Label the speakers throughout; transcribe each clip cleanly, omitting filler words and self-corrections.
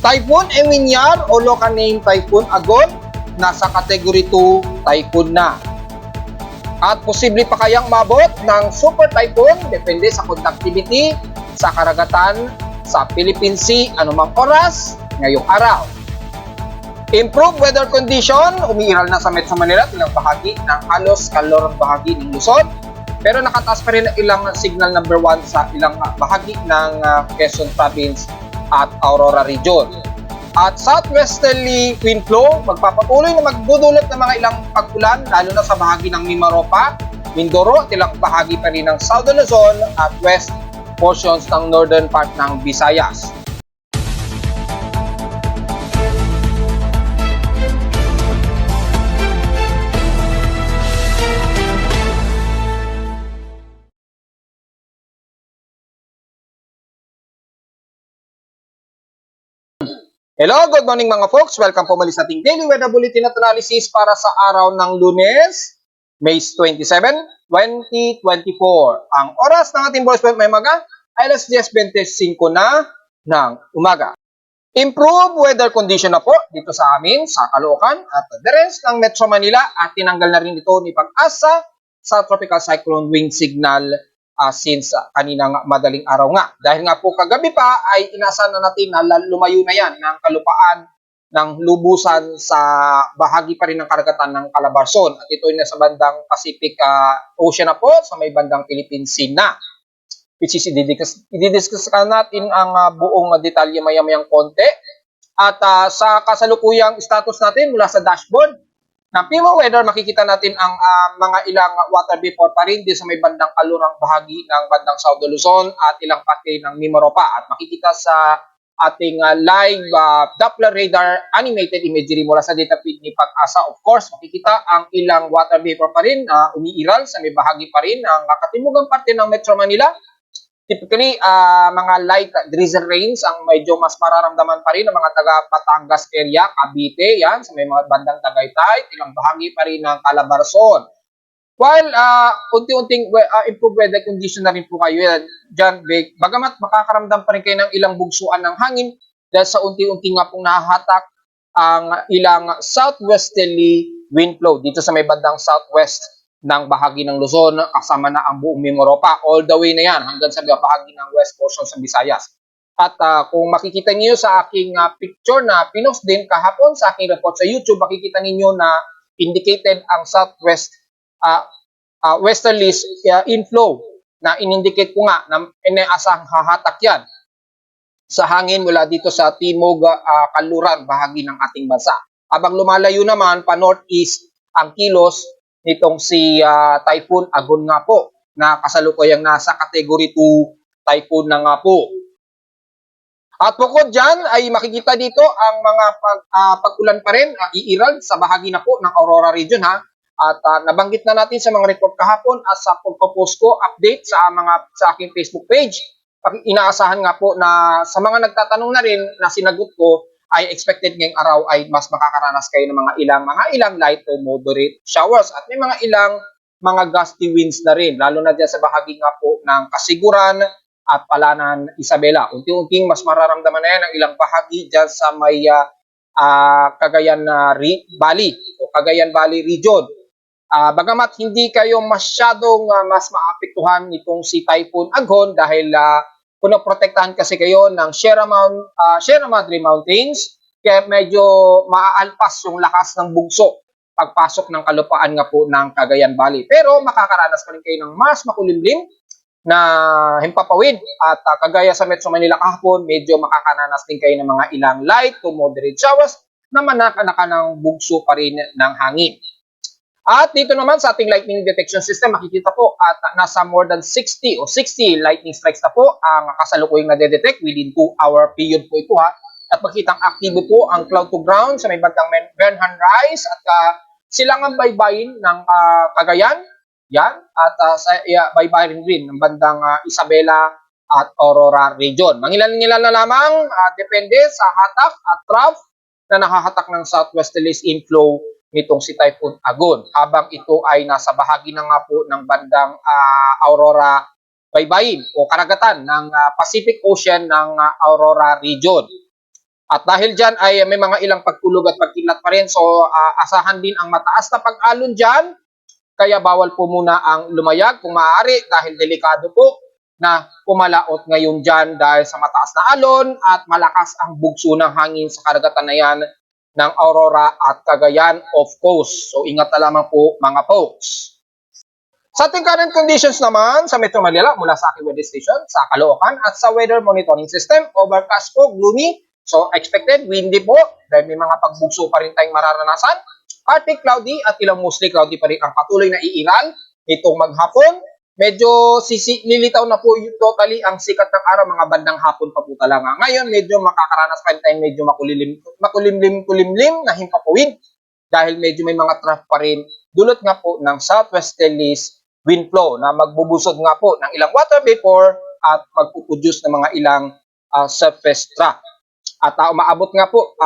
Speaker 1: Typhoon Eminyar o local name Typhoon Agon, nasa Category 2 typhoon na. At posible pa kayang mabot ng super typhoon depende sa conductivity sa karagatan sa Philippine Sea anumang oras ngayong araw. Improved weather condition, umiiral na sa Metro Manila at ilang bahagi ng halos kalorong bahagi ng Luzon. Pero nakataas pa rin ang ilang signal number 1 sa ilang bahagi ng Quezon Province at Aurora Region. At southwesterly wind flow, magpapatuloy na magdudulot ng mga ilang pag-ulan, lalo na sa bahagi ng Mimaropa, Mindoro at ilang bahagi pa rin ng Southern Luzon at west portions ng northern part ng Visayas. Hello, good morning mga folks. Welcome po muli sa ating Daily Weather Bulletin at Analysis para sa araw ng Lunes, May 27, 2024. Ang oras ng ating voice point may maga ay alas 10:25 na ng umaga. Improved weather condition na po dito sa amin sa Caloocan at the rest ng Metro Manila at tinanggal na rin ito ni Pag-asa sa tropical cyclone wind signal since kaninang madaling araw nga. Dahil nga po kagabi pa ay inasahan na natin na lumayo na yan ng kalupaan ng lubusan sa bahagi pa rin ng karagatan ng Calabarzon. At ito ay nasa bandang Pacific Ocean na po sa may bandang Philippine Sea na. Which is i-discuss natin ang buong detalye maya-mayang konti. At sa kasalukuyang status natin mula sa dashboard, ng PMO Weather, makikita natin ang mga ilang water vapor pa rin din sa may bandang kalurang bahagi ng bandang South Luzon at ilang pati ng Mimaropa. At makikita sa ating live Doppler radar animated imagery mula sa data feed ni Pag-asa. Of course, makikita ang ilang water vapor pa rin umiiral sa may bahagi pa rin ng katimugang parte ng Metro Manila. Typically, mga light drizzle rains ang medyo mas mararamdaman pa rin ng mga taga Batangas area, Cavite, yan, sa may mga bandang Tagaytay, ilang bahagi pa rin ng Calabarzon. While unti-unting improved weather condition na rin po kayo yan, dyan, bagamat makakaramdam pa rin kayo ng ilang bugsuan ng hangin dahil sa unti-unti nga pong nahahatak ang ilang southwesterly wind flow dito sa may bandang southwest ng bahagi ng Luzon, kasama na ang buong Mimaropa, all the way na yan hanggang sa bahagi ng west portion sa Visayas. At kung makikita niyo sa aking picture na pinost din kahapon sa aking report sa YouTube, makikita niyo na indicated ang southwest westerly inflow na in-indicate ko nga na inaasahang hahatak yan sa hangin mula dito sa timog kanluran bahagi ng ating bansa. Habang lumalayo naman pa northeast ang kilos nitong si Typhoon Agon nga po na kasalukuyang nasa Category 2 typhoon na nga po. At bukod dyan ay makikita dito ang mga pag-ulan pa rin iiral sa bahagi na po ng Aurora Region ha. At nabanggit na natin sa mga report kahapon at sa pagpo-post ko update sa aking Facebook page. Inaasahan nga po na sa mga nagtatanong na rin na sinagot ko ay expected ngayong araw ay mas makakaranas kayo ng mga ilang light to moderate showers at may mga ilang mga gusty winds na rin, lalo na dyan sa bahagi nga po ng Kasiguran at Palanan, Isabela. Unti-unting mas mararamdaman na yan ang ilang bahagi dyan sa may Cagayan Valley o Cagayan Valley region. Bagamat hindi kayo masyadong mas maapektuhan nitong si Typhoon Agon dahil punoprotektahan kasi kayo ng Sierra Madre Mountains, kaya medyo maaalpas yung lakas ng bugso pagpasok ng kalupaan nga po ng Cagayan Valley. Pero makakaranas pa rin kayo ng mas makulimlim na himpapawid at kagaya sa Metro Manila kahapon, medyo makakaranas din kayo ng mga ilang light to moderate showers na manaka-naka ng bugso pa rin ng hangin. At dito naman sa ating lightning detection system, makikita po at nasa more than 60 lightning strikes na po ang kasalukuyang na-detect within 2-hour period po ito ha. At makikitang aktibo po ang cloud to ground sa may bandang Bernhan Rise at silangang baybayin ng Cagayan. Yan. At sa baybayin rin ng bandang Isabela at Aurora Region. Mangilan-ngilan na lamang depende sa hatak at trough na nakahatak ng southwesterly inflow nitong si Typhoon Agon habang ito ay nasa bahagi na nga po ng bandang Aurora baybayin o karagatan ng Pacific Ocean ng Aurora Region. At dahil dyan ay may mga ilang pagtulog at pagkilat pa rin. So asahan din ang mataas na pag-alon dyan. Kaya bawal po muna ang lumayag kung maaari dahil delikado po na pumalaot ngayon dyan dahil sa mataas na alon at malakas ang bugso ng hangin sa karagatan na yan ng Aurora at Cagayan of course. So ingat na lamang po mga folks. Sa ating current conditions naman sa Metro Manila mula sa aking weather station sa Caloocan at sa weather monitoring system, overcast po, gloomy. So expected, windy po dahil may mga pagbugso pa rin tayong mararanasan. Partly cloudy at ilang mostly cloudy pa rin ang patuloy na iiral itong maghapon. Medyo lilitaw na po yung totally ang sikat ng araw mga bandang hapon pa po talaga. Ngayon medyo makakaranas pa rin tayo medyo makulimlim na himpapawid dahil medyo may mga trough pa rin dulot nga po ng southwesterlies wind flow na magbubusog nga po ng ilang water vapor at magpuproduce ng mga ilang surface trough. At umaabot nga po,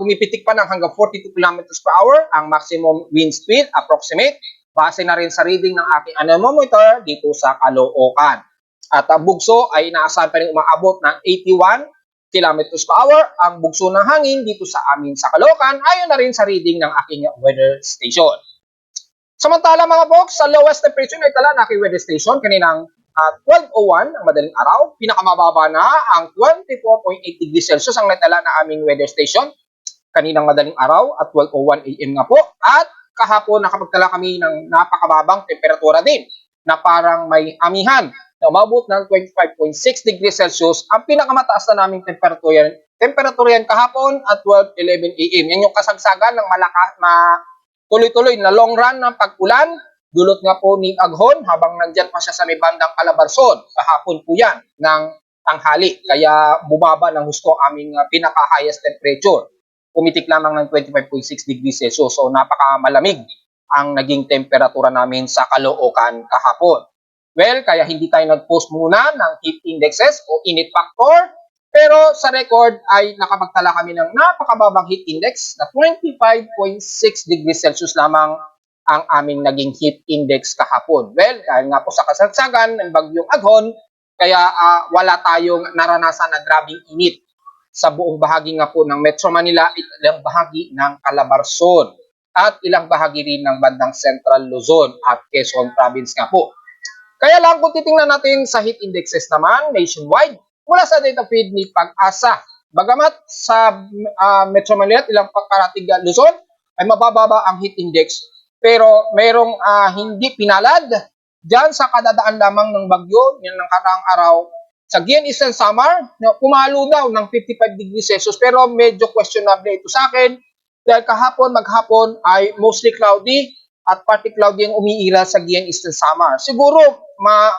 Speaker 1: pumipitik pa ng hanggang 42 kilometers per hour ang maximum wind speed approximate base na rin sa reading ng aking anemometer dito sa Caloocan. At ang bugso ay inaasahan pa rin umaabot ng 81 kilometers per hour ang bugso ng hangin dito sa amin sa Caloocan ayon na rin sa reading ng aking weather station. Samantala mga folks, sa lowest temperature na itala na aking weather station kaninang 12:01 ang madaling araw. Pinakamababa na ang 24.8 degrees Celsius ang naitala na aming weather station kaninang madaling araw at 12:01 AM nga po. At kahapon nakapagtala kami ng napakababang temperatura din na parang may amihan na umabot ng 25.6 degrees Celsius ang pinakamataas na naming temperatura yan kahapon at 12:11 AM. Yan yung kasagsagan ng malakas tuloy-tuloy na long run ng pag-ulan dulot nga po ni Aghon habang nandyan pa siya sa may bandang Calabarzon. Kahapon po yan ng tanghali. Kaya bumaba ng husto ang aming pinaka-highest temperature. Pumitik lamang ng 25.6 degrees Celsius. So napakamalamig ang naging temperatura namin sa Caloocan kahapon. Well, kaya hindi tayo nag-post muna ng heat indexes o init factor. Pero sa record ay nakapagtala kami ng napakababang heat index na 25.6 degrees Celsius lamang ang aming naging heat index kahapon. Well, dahil nga po sa kasagsagan ng bagyong Aghon, kaya wala tayong naranasan na grabing init sa buong bahagi nga po ng Metro Manila at ilang bahagi ng Calabarzon at ilang bahagi rin ng bandang Central Luzon at Quezon Province nga po. Kaya lang kung titingnan natin sa heat indexes naman nationwide, mula sa data feed ni Pag-asa. Bagamat sa Metro Manila at ilang karatig Luzon ay mabababa ang heat index, pero mayroong hindi pinalad dyan sa kadadaan lamang ng bagyo, yan ng karaang araw, sa Guian Eastern Samar, pumalo daw ng 55 degrees Celsius, pero medyo questionable ito sa akin dahil kahapon, maghapon ay mostly cloudy at partly cloudy ang umiira sa Guian Eastern Samar. Siguro,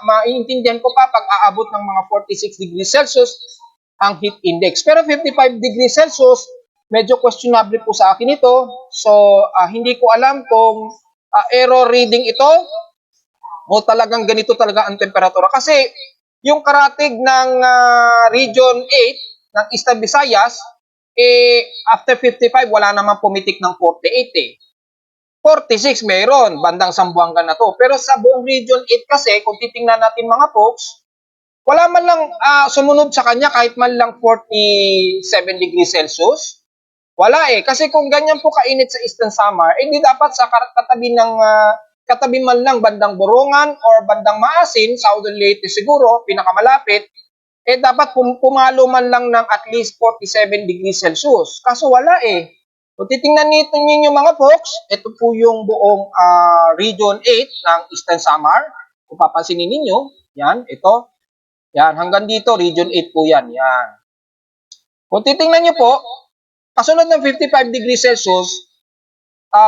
Speaker 1: maiintindihan ko pa pag aabot ng mga 46 degrees Celsius ang heat index. Pero 55 degrees Celsius, medyo questionable po sa akin ito. So, hindi ko alam kung error reading ito o talagang ganito talaga ang temperatura. Kasi yung karatig ng Region 8 ng Eastern Visayas, after 55, wala namang pumitik ng 48 eh. 46 meron, bandang Zamboanga na to. Pero sa buong Region 8 kasi, kung titingnan natin mga folks, wala man lang sumunod sa kanya kahit man lang 47 degrees Celsius. Wala eh. Kasi kung ganyan po kainit sa Eastern Samar, hindi dapat sa katabi man lang bandang Borongan or bandang Maasin, Southern Leyte siguro, pinakamalapit, dapat pumalo man lang ng at least 47 degrees Celsius. Kaso wala eh. Kung titingnan ninyo mga folks, ito po yung buong Region 8 ng Eastern Samar. Kung papansinin ninyo, yan, ito. Yan, hanggang dito, Region 8 po yan. Yan. Kung titingnan nyo po, kasunod ng 55 degrees Celsius,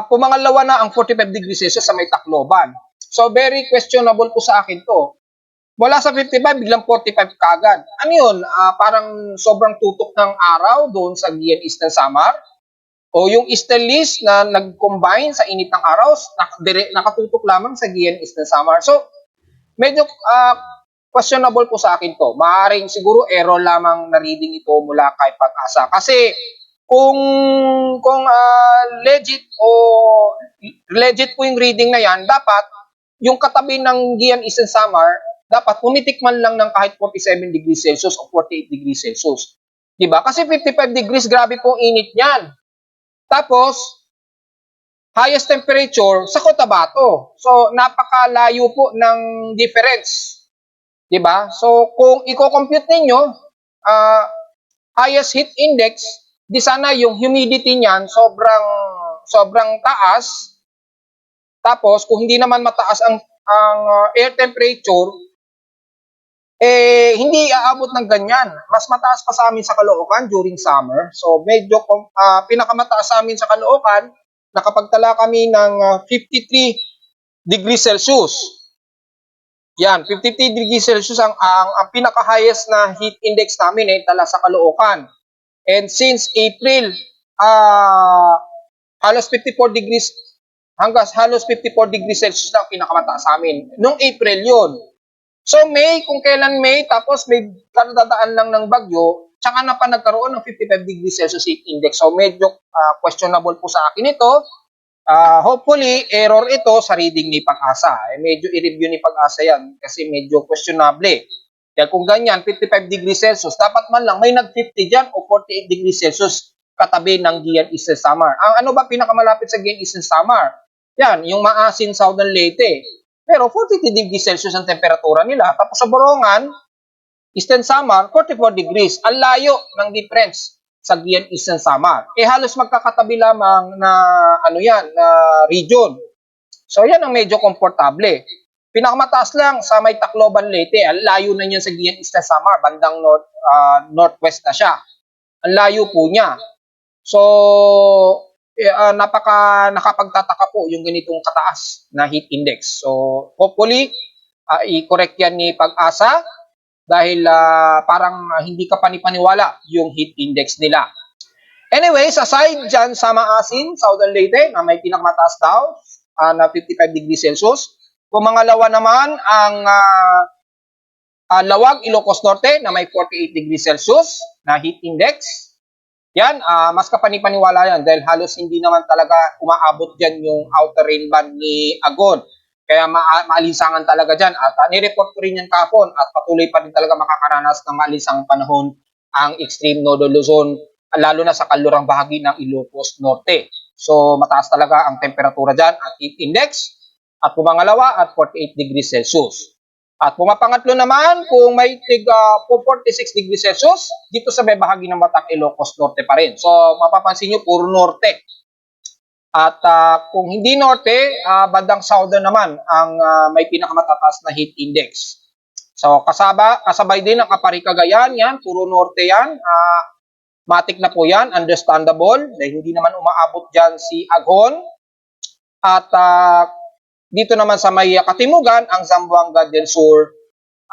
Speaker 1: pumangalawa na ang 45 degrees Celsius sa may Tacloban. So, very questionable po sa akin to. Wala sa 55, biglang 45 kagad. Ano yun? Parang sobrang tutok ng araw doon sa Guian Eastern Samar. O yung easterlies na nag-combine sa init ng araw, nakatutok lamang sa Guian Eastern Samar. So, medyo questionable po sa akin to. Maaaring siguro error lamang na reading ito mula kay Pag-asa. Kasi kung legit po yung reading na yan, dapat yung katabi ng Guian Eastern Samar, dapat pumitik man lang ng kahit 47 degrees Celsius o 48 degrees Celsius. Diba? Kasi 55 degrees, grabe pong init niyan. Tapos, highest temperature sa Cotabato. So, napakalayo po ng difference. Diba? So, kung i-compute ninyo, highest heat index, di sana yung humidity niyan sobrang taas. Tapos, kung hindi naman mataas ang air temperature, hindi aabot ng ganyan. Mas mataas pa sa amin sa Caloocan during summer. So, medyo pinakamataas sa amin sa Caloocan, nakapagtala kami ng 53 degrees Celsius. Yan, 53 degrees Celsius ang pinaka-highest na heat index namin tala sa Caloocan. And since April, halos 54 degrees hanggang halos 54 degrees Celsius na ang pinakamataas sa amin. Nung April yun. So May, kung kailan May, tapos may kadadaan lang ng bagyo, tsaka na pa nagkaroon ng 55 degrees Celsius heat index. So medyo questionable po sa akin ito. Hopefully, error ito sa reading ni Pag-asa. Medyo i-review ni Pag-asa yan kasi medyo questionable. Kaya kung ganyan, 55 degrees Celsius, dapat man lang may nag-50 dyan o 48 degrees Celsius katabi ng Gian Eastern Samar. Ang ano ba pinakamalapit sa Gian Eastern Samar? Yan, yung Maasin, Southern Leyte. Pero 42 degrees Celsius ang temperatura nila. Tapos sa Borongan, Eastern Samar, 44 degrees. Ang layo ng difference sa Gian Eastern Samar. Halos magkakatabi lamang na na region. So yan ang medyo komportable. Pinakamataas lang sa may Tacloban, Leyte. Ang layo na niyan sa Gian Eastern Samar, bandang northwest na siya. Ang layo po niya. So nakapagtataka po yung ganitong kataas na heat index. So hopefully i-correct yan ni Pag-asa dahil parang hindi ka panipaniwala yung heat index nila. Anyways, aside dyan sa Maasin, Southern Leyte, na may pinakamataas daw na 55 degrees Celsius. Pumangalawa naman ang Lawag, Ilocos Norte, na may 48 degrees Celsius na heat index. Yan, mas kapanipaniwala yan dahil halos hindi naman talaga umaabot dyan yung outer rain band ni Agon. Kaya maalinsangan talaga dyan. At nireport ko rin yan kahapon at patuloy pa rin talaga makakaranas ng maalinsang panahon ang extreme Nodo Luzon, lalo na sa kalurang bahagi ng Ilocos Norte. So mataas talaga ang temperatura dyan at heat index. At pumangalawa at 48 degrees Celsius. At pumapangatlo naman, kung may 46 degrees Celsius, dito sa may bahagi ng Batak, Ilocos Norte pa rin. So, mapapansin nyo, puro norte. At kung hindi norte, bandang southern naman ang may pinakamatatas na heat index. So, kasabay din ang Apari, Cagayan, yan, puro norte yan. Matik na po yan, understandable, dahil hindi naman umaabot dyan si Aghon. At dito naman sa may Katimugan, ang Zamboanga del Sur,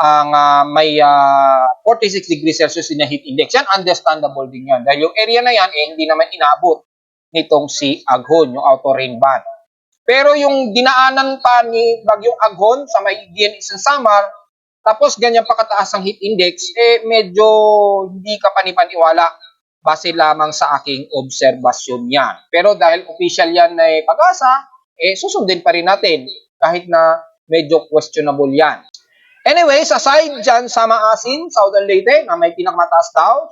Speaker 1: ang may 46 degrees Celsius na heat index. Yan, understandable din yan. Dahil yung area na yan, hindi naman inabot nitong si Aghon, yung outer rain band. Pero yung dinaanan pa ni Bagyong Aghon sa may Gian Eastern Samar, tapos ganyan pa kataas ang heat index, medyo hindi ka panipaniwala base lamang sa aking obserbasyon yan. Pero dahil official yan na Pag-asa, susundin pa rin natin kahit na medyo questionable yan. Anyways, aside dyan sa Maasin, Southern Leyte, na may pinakamataas daw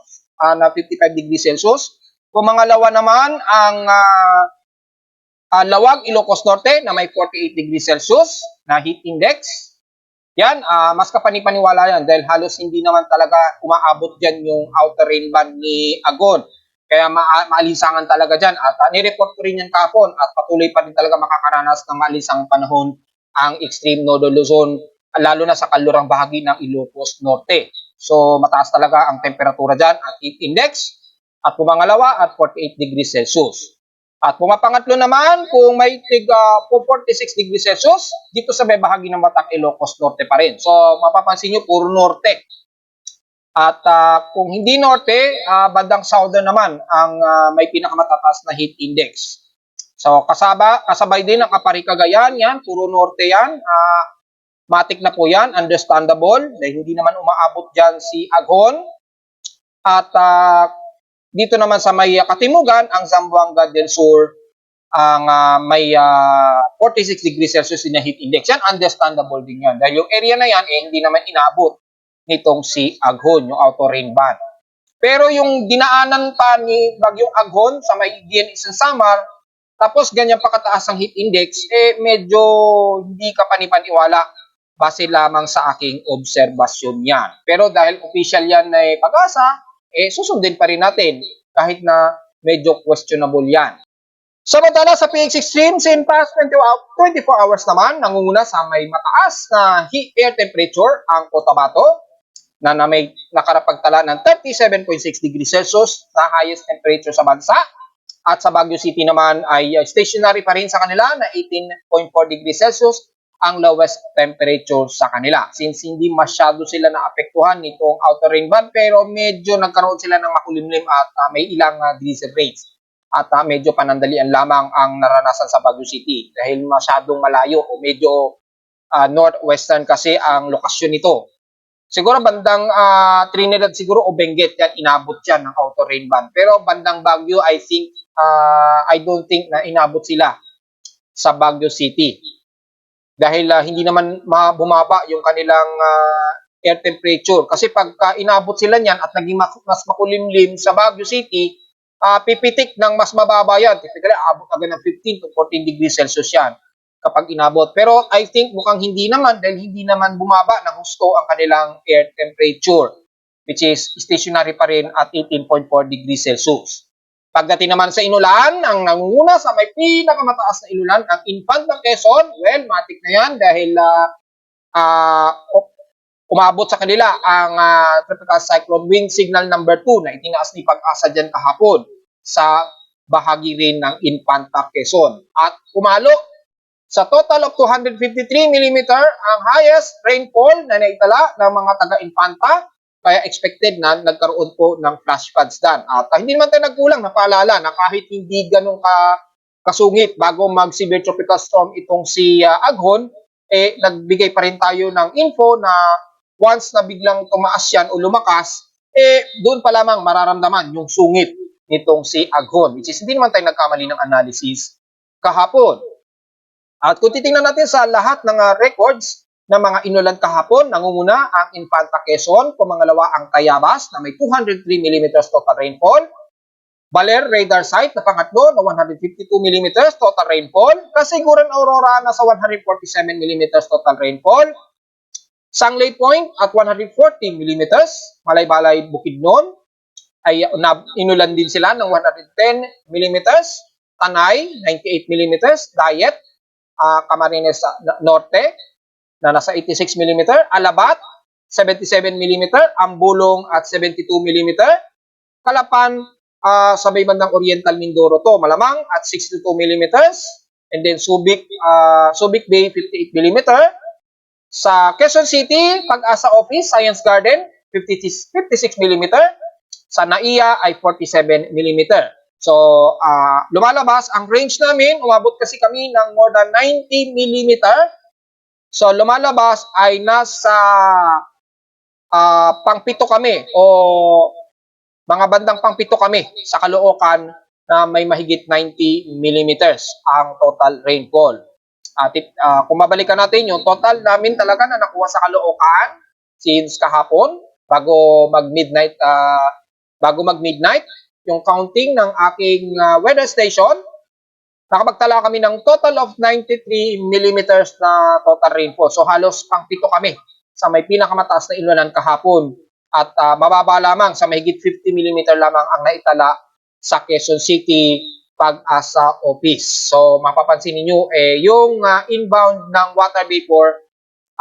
Speaker 1: na 55 degrees Celsius. Pumangalawa naman ang Lawag, Ilocos Norte, na may 48 degrees Celsius na heat index. Yan, mas kapanipaniwala yan dahil halos hindi naman talaga umaabot dyan yung outer rain band ni Aghon. Kaya maalinsangan talaga dyan. At nireport ko rin yan kahapon at patuloy pa rin talaga makakaranas ng maalinsang panahon ang extreme Nodo Luzon, lalo na sa kalurang bahagi ng Ilocos Norte. So mataas talaga ang temperatura dyan at heat index. At pumangalawa at 48 degrees Celsius. At pumapangatlo naman, kung may 46 degrees Celsius, dito sa may bahagi ng Batak, Ilocos Norte pa rin. So mapapansin nyo, puro norte. At kung hindi norte, bandang southern naman ang may pinakamatatas na heat index. So kasabay din ang Apari, Cagayan, yan, puro norte yan. Matik na po yan, understandable, dahil hindi naman umaabot dyan si Aghon. At dito naman sa may Katimugan, ang Zamboanga del Sur, ang may 46 degrees Celsius na heat index. Yan, understandable din yan. Dahil yung area na yan, hindi naman inabot nitong si Aghon, yung outer rain band. Pero yung dinaanan pa ni Bagyong Aghon sa may DNS ng Samar, tapos ganyan pa kataas ang heat index, medyo hindi ka panipaniwala base lamang sa aking obserbasyon yan. Pero dahil official yan na Pag-asa, susundin pa rin natin kahit na medyo questionable yan. Samantala sa PX Extremes in past 24 hours naman, nangunguna sa may mataas na air temperature ang Cotabato na may nakarapagtala ng 37.6 degrees Celsius na highest temperature sa bansa. At sa Baguio City naman ay stationary pa rin sa kanila na 18.4 degrees Celsius ang lowest temperature sa kanila. Since hindi masyado sila naapektuhan nitong outer rain band, pero medyo nagkaroon sila ng makulimlim at may ilang drizzle rates. At medyo panandalian lamang ang naranasan sa Baguio City dahil masyadong malayo o medyo northwestern kasi ang lokasyon nito. Siguro bandang Trinidad siguro o Benguet yan, inabot yan ng outer rain band. Pero bandang Baguio, I don't think na inabot sila sa Baguio City. Dahil hindi naman bumaba yung kanilang air temperature. Kasi pagka inabot sila niyan at naging mas makulimlim sa Baguio City, pipitik ng mas mababa yan. Typically, abot agad ng 15 to 14 degrees Celsius yan kapag inabot. Pero I think mukhang hindi naman dahil hindi naman bumaba ng husto ang kanilang air temperature, which is stationary pa rin at 18.4 degrees Celsius. Pagdating naman sa inulan, ang nangunguna sa may pinakamataas na inulan, ang Infanta Quezon, well, matik na yan dahil umabot sa kanila ang Tropical Cyclone Wind Signal number 2 na itinaas ni Pag-asa dyan kahapon sa bahagi rin ng Infanta Quezon. At umalo sa total of 253 mm ang highest rainfall na naitala ng mga taga-Infanta, kaya expected na nagkaroon po ng flash floods dan. At hindi naman tayo nagkulang na paalala na kahit hindi ganun kasungit bago mag-severe tropical storm itong si Aghon, nagbigay pa rin tayo ng info na once na biglang tumaas yan o lumakas, doon pa lamang mararamdaman yung sungit nitong si Aghon, which is hindi naman tayo nagkamali ng analysis kahapon. At kung titingnan natin sa lahat ng records ng mga inulan kahapon, nangunguna ang Infanta Quezon, pumangalawa ang Tayabas na may 203 mm total rainfall, Baler Radar Site na pangatlo na 152 mm total rainfall, Kasiguran Aurora na sa 147 mm total rainfall, Sangley Point at 140 mm, Malay-Balay Bukidnon ay inulan din sila ng 110 mm, Tanay 98 mm, Dayet, Camarines Norte na nasa 86 mm, Alabat 77 mm, Ambulong at 72 mm, Kalapan sa may bandang Oriental Mindoro to malamang at 62 mm, and then Subic Bay 58 mm, sa Quezon City, Pag-asa Office, Science Garden 56 mm, sa NAIA ay 47 mm. So, lumalabas, ang range namin, umabot kasi kami ng more than 90 mm. So, lumalabas ay nasa pang-pito kami o mga bandang pang-pito kami sa Caloocan na may mahigit 90 mm ang total rainfall. At kung mabalikan natin yung total namin talaga na nakuha sa Caloocan since kahapon bago mag-midnight, yung counting ng aking weather station, nakapagtala kami ng total of 93 mm na total rainfall. So halos pang-pito kami sa may pinakamataas na inulan kahapon. At mababa lamang sa mahigit 50 mm lamang ang naitala sa Quezon City Pag-asa Office. So mapapansin niyo yung inbound ng water vapor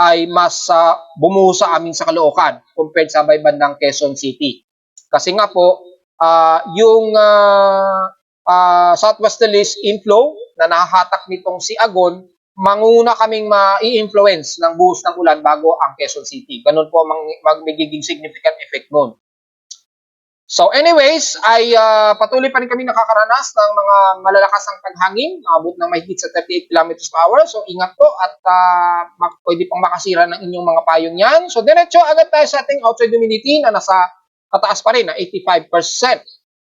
Speaker 1: ay mas bumuho sa amin sa Caloocan compared sa bandang Quezon City. Kasi nga po, yung southwesterlies inflow na nahahatak nitong si Aghon, manguna kaming ma-i-influence ng buhos ng ulan bago ang Quezon City. Ganun po magiging significant effect nun. So anyways, ay patuloy pa rin kami nakakaranas ng mga malalasang paghangin, maabot ng mahigit sa 38 km per hour. So ingat po at pwede pang makasira ng inyong mga payong yan. So diretso agad tayo sa ating outside humidity na nasa kataas pa rin na 85%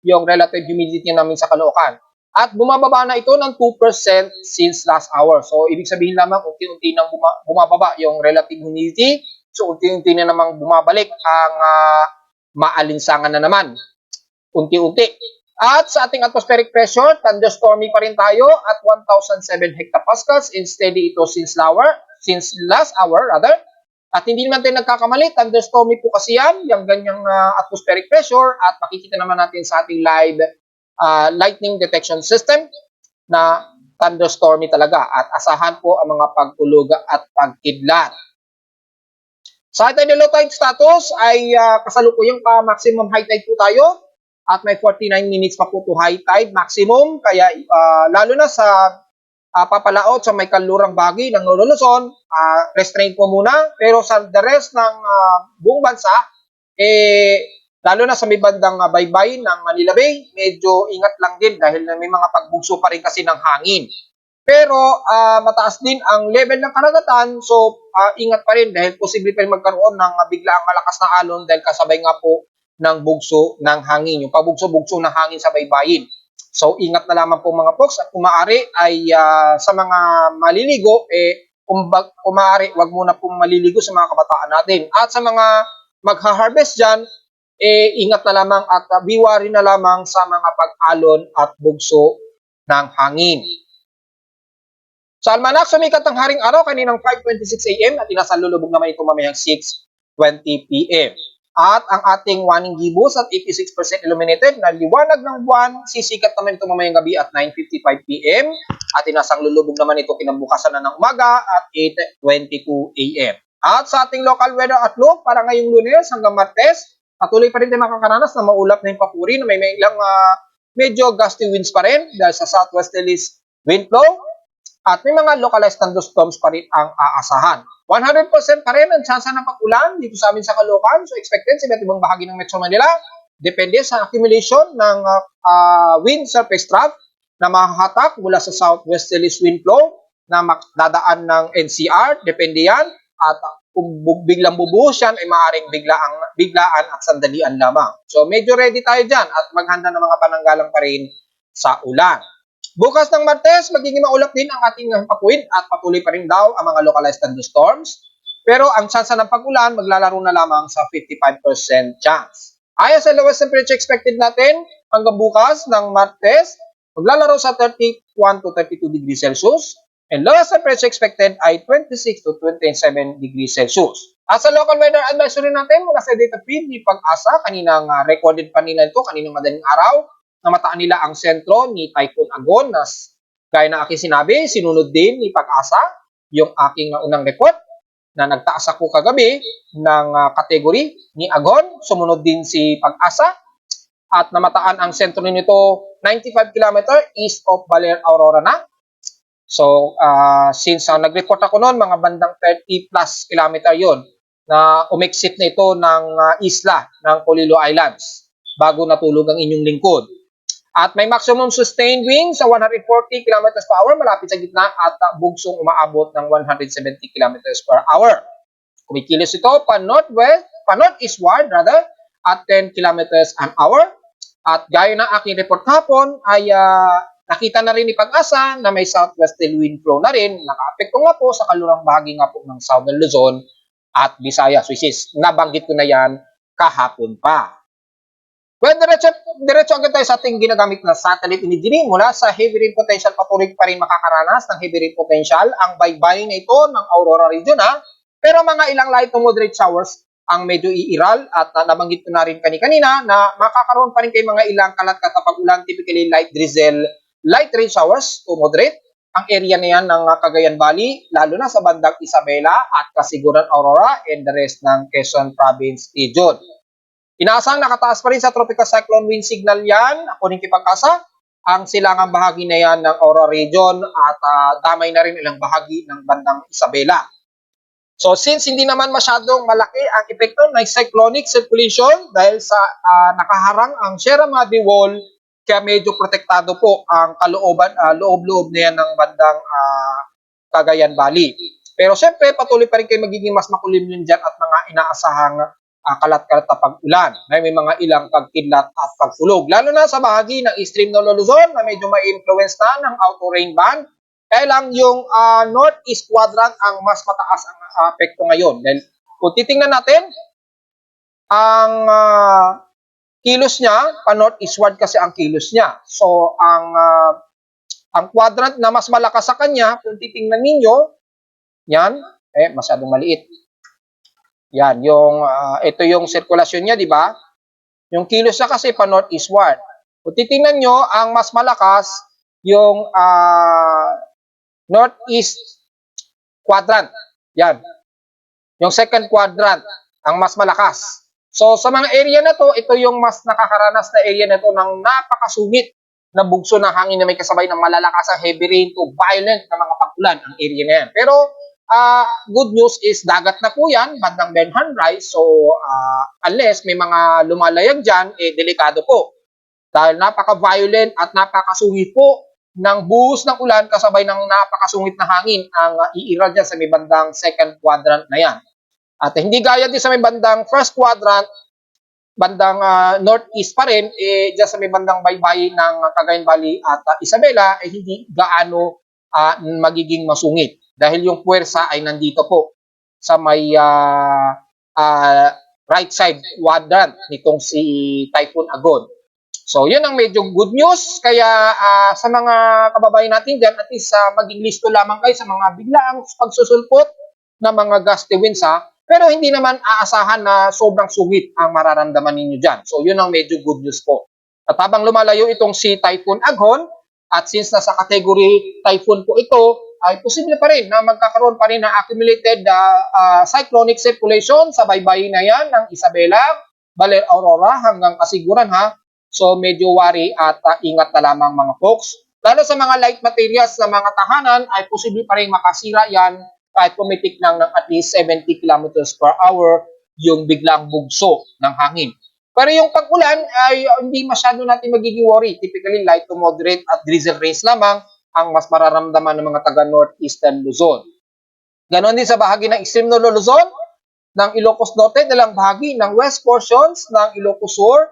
Speaker 1: yung relative humidity namin sa Caloocan. At bumababa na ito ng 2% since last hour. So ibig sabihin lamang unti-unti nang bumababa yung relative humidity. So unti-unti na namang bumabalik ang maalinsangan na naman unti-unti. At sa ating atmospheric pressure, thunderstormy pa rin tayo at 1,007 hectopascals and steady ito since last hour rather. At hindi naman tayo nagkakamali, thunderstormy po kasi yan, yung ganyang atmospheric pressure, at makikita naman natin sa ating live lightning detection system na thunderstormy talaga at asahan po ang mga pagtulog at pagkidlat. Sa high tide and low tide status ay kasalukuyang pa maximum high tide po tayo at may 49 minutes pa po to high tide maximum, kaya lalo na sa papalaot sa may kanlurang bahagi ng Luzon, restrain po muna, pero sa the rest ng buong bansa, lalo na sa may bandang baybay ng Manila Bay, medyo ingat lang din dahil may mga pagbugso pa rin kasi ng hangin. Pero mataas din ang level ng karagatan, so ingat pa rin dahil posible pa rin magkaroon ng biglaang malakas na alon dahil kasabay nga po ng bugso ng hangin, yung pabugso-bugso ng hangin sa baybayin. So ingat na lamang po mga folks, at kung maaari ay sa mga maliligo, kung maaari wag muna pong maliligo sa mga kabataan natin. At sa mga magha-harvest dyan, ingat na lamang at biwari na lamang sa mga pag-alon at bugso ng hangin. Sa almanak, sumikat ang haring araw kaninang 5:26 AM at inasalulubog naman ito mamayang 6:20 PM. At ang ating waning gibos at 86% illuminated na liwanag ng buwan, sisikat naman ito mamayang gabi at 9:55 PM at inasang lulubog naman ito kinabukasan na ng umaga at 8:22 AM. At sa ating local weather outlook para ngayong Lunes hanggang Martes, patuloy pa rin tayo makakaranas na maulap na yung papuri na may ilang medyo gusty winds pa rin dahil sa southwesterlies wind flow. At may mga localized thunderstorms pa rin ang aasahan. 100% pa rin ang tsansa ng pag-ulan dito sa amin sa Caloocan. So expected sa iba't ibang bahagi ng Metro Manila. Depende sa accumulation ng wind surface trough na mahahatak mula sa southwesterly wind flow na dadaan ng NCR. Depende yan. At kung biglang bubuhos yan, ay maaaring biglaan at sandalian lamang. So medyo ready tayo dyan at maghanda ng mga pananggalang pa rin sa ulan. Bukas ng Martes, magiging maulap din ang ating papuwid at patuloy pa rin daw ang mga localized thunderstorms. Pero ang tsansa ng pag-ulan, maglalaro na lamang sa 55% chance. Ayon sa lowest temperature expected natin, hanggang bukas ng Martes, maglalaro sa 31 to 32 degrees Celsius. And lowest temperature expected ay 26 to 27 degrees Celsius. At sa local weather advisory natin, mula sa data feed ni Pag-asa, kaninang recorded pa nila ito, kaninang madaling araw, namataan nila ang sentro ni Typhoon Agon na gaya na aking sinabi, sinunod din ni Pag-asa yung aking unang report na nagtaas ako kagabi ng kategory ni Agon. Sumunod din si Pag-asa at namataan ang sentro nito 95 km east of Baler, Aurora na. So, since nag-report ako noon, mga bandang 30 plus kilometer yon na umexit na ito ng isla ng Polillo Islands bago natulog ang inyong lingkod. At may maximum sustained wind sa 140 km per hour malapit sa gitna at bugsong umaabot ng 170 km per hour. Kumikilos ito pa-northeastward at 10 km an hour. At gaya ng aking report hapon ay nakita na rin ni Pag-asa na may southwesterly wind flow na rin. Naka-apekto nga po sa kalurang bahagi nga po ng Southern Luzon at Visayas, which is nabanggit ko na yan kahapon pa. Well, diretso agad tayo sa ating ginagamit na satellite imagery. Mula sa heavy rain potential, patuloy pa rin makakaranas ng heavy rain potential ang baybayin na ito ng Aurora region. Pero mga ilang light to moderate showers ang medyo iiral at nabanggit ko na rin kanina na makakaroon pa rin kayo mga ilang kalat-kat na pag-ulan, typically light drizzle, light rain showers to moderate. Ang area na yan ng Cagayan Valley, lalo na sa bandang Isabela at Kasiguran, Aurora and the rest ng Quezon Province region. Inaasang nakataas pa rin sa tropical cyclone wind signal yan, according kay Pag-asa, ang silangang bahagi na yan ng Aurora region at damay na rin ilang bahagi ng bandang Isabela. So since hindi naman masyadong malaki ang epekto ng cyclonic circulation dahil sa nakaharang ang Sierra Madre Wall, kaya medyo protektado po ang loob-loob na yan ng bandang Cagayan Valley. Pero syempre patuloy pa rin kayo magiging mas makulimlim dyan at mga inaasahang kalat-kalat na pag-ulan na may mga ilang pagkidlat at pagpulog. Lalo na sa bahagi ng extreme ng Luzon na medyo ma-influence na ng auto rain band. Kaya lang yung northeast quadrant ang mas mataas ang apekto ngayon. Dahil kung titingnan natin, ang kilos niya, pa-northeastward kasi ang kilos niya. So, ang quadrant na mas malakas sa kanya, kung titingnan ninyo, yan, masyadong maliit. Yan, ito yung sirkulasyon niya, di ba? Yung kilos niya kasi pa-northeastward. Kung titingnan nyo, ang mas malakas, yung northeast quadrant. Yan. Yung second quadrant, ang mas malakas. So, sa mga area na to, ito yung mas nakakaranas na area na to ng napakasungit na bugso ng hangin na may kasabay ng malalakas na heavy rain to violent na mga pag-ulan ang area na yan. Pero, good news is dagat na po yan, bandang Benhan Rise. So, unless may mga lumalayag dyan, delikado po. Dahil napaka-violent at napakasungit po ng buhos ng ulan kasabay ng napakasungit na hangin ang iiral dyan sa may bandang second quadrant na yan. At hindi gaya din sa may bandang first quadrant, bandang northeast pa rin, dyan sa may bandang baybayin ng Cagayan Valley at Isabela, hindi gaano magiging masungit. Dahil yung puwersa ay nandito po sa may right side quadrant nitong si Typhoon Agon. So, yun ang medyo good news. Kaya sa mga kababayan natin dyan, at least maging listo lamang kayo sa mga biglaang pagsusulpot na mga gusty winds ha. Pero hindi naman aasahan na sobrang sungit ang mararamdaman ninyo dyan. So, yun ang medyo good news po. At habang lumalayo itong si Typhoon Agon, at since nasa category typhoon po ito, ay posible pa rin na magkakaroon pa rin ng accumulated cyclonic circulation sa baybayin na yan ng Isabela, Baler, Aurora hanggang Kasiguran ha. So medyo worry at ingat na lamang mga folks. Lalo sa mga light materials sa mga tahanan ay posible pa rin makasira yan kahit pumitik ng at least 70 kilometers per hour yung biglang bugso ng hangin. Pero yung pag-ulan ay hindi masyado natin magiging worry. Typically light to moderate at drizzle rains lamang ang mas mararamdaman ng mga taga Northeastern Luzon. Ganon din sa bahagi ng extreme Northern Luzon, ng Ilocos Norte, dalang bahagi ng west portions ng Ilocos Sur,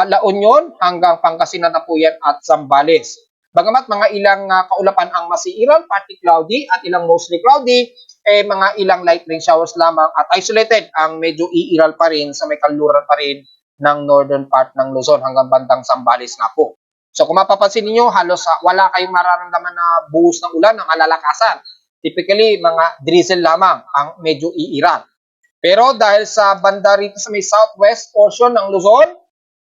Speaker 1: La Union hanggang Pangasinan na po yan at Zambales. Bagamat mga ilang kaulapan ang masiiral, partly cloudy at ilang mostly cloudy, mga ilang light rain showers lamang at isolated ang medyo iiral pa rin sa may kaluran pa rin ng northern part ng Luzon hanggang bandang Zambales na po. So kung mapapansin niyo halos wala kayong mararamdaman na buhos ng ulan ng alalakasan. Typically, mga drizzle lamang ang medyo iiral. Pero dahil sa banda rito sa may southwest portion ng Luzon,